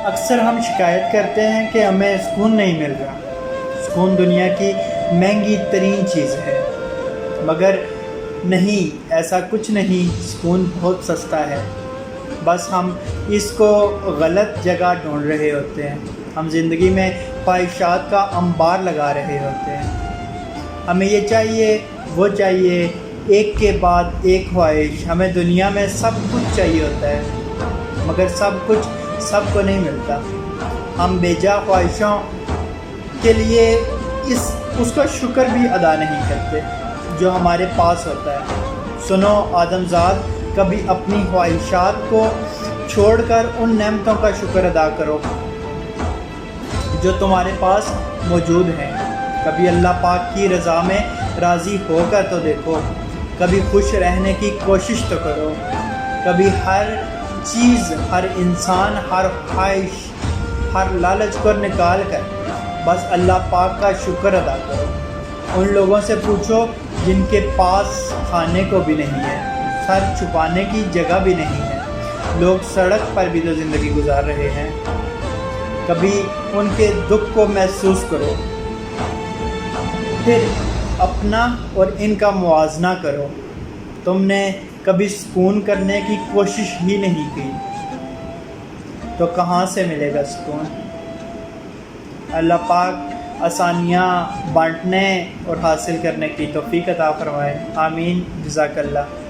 اکثر ہم شکایت کرتے ہیں کہ ہمیں سکون نہیں مل رہا۔ سکون دنیا کی مہنگی ترین چیز ہے، مگر نہیں، ایسا کچھ نہیں۔ سکون بہت سستا ہے، بس ہم اس کو غلط جگہ ڈھونڈ رہے ہوتے ہیں۔ ہم زندگی میں خواہشات کا انبار لگا رہے ہوتے ہیں۔ ہمیں یہ چاہیے، وہ چاہیے، ایک کے بعد ایک خواہش۔ ہمیں دنیا میں سب کچھ چاہیے ہوتا ہے، مگر سب کچھ سب کو نہیں ملتا۔ ہم بیجا خواہشوں کے لیے اس کا شکر بھی ادا نہیں کرتے جو ہمارے پاس ہوتا ہے۔ سنو آدم زاد، کبھی اپنی خواہشات کو چھوڑ کر ان نعمتوں کا شکر ادا کرو جو تمہارے پاس موجود ہیں۔ کبھی اللہ پاک کی رضا میں راضی ہو کر تو دیکھو، کبھی خوش رہنے کی کوشش تو کرو۔ کبھی ہر چیز، ہر انسان، ہر خواہش، ہر لالچ کو نکال کر بس اللہ پاک کا شکر ادا کرو۔ ان لوگوں سے پوچھو جن کے پاس کھانے کو بھی نہیں ہے، سر چھپانے کی جگہ بھی نہیں ہے، لوگ سڑک پر بھی تو زندگی گزار رہے ہیں۔ کبھی ان کے دکھ کو محسوس کرو، پھر اپنا اور ان کا موازنہ کرو۔ تم نے کبھی سکون کرنے کی کوشش ہی نہیں کی تو کہاں سے ملے گا سکون؟ اللہ پاک آسانیاں بانٹنے اور حاصل کرنے کی توفیق عطا فرمائے۔ آمین، جزاک اللہ۔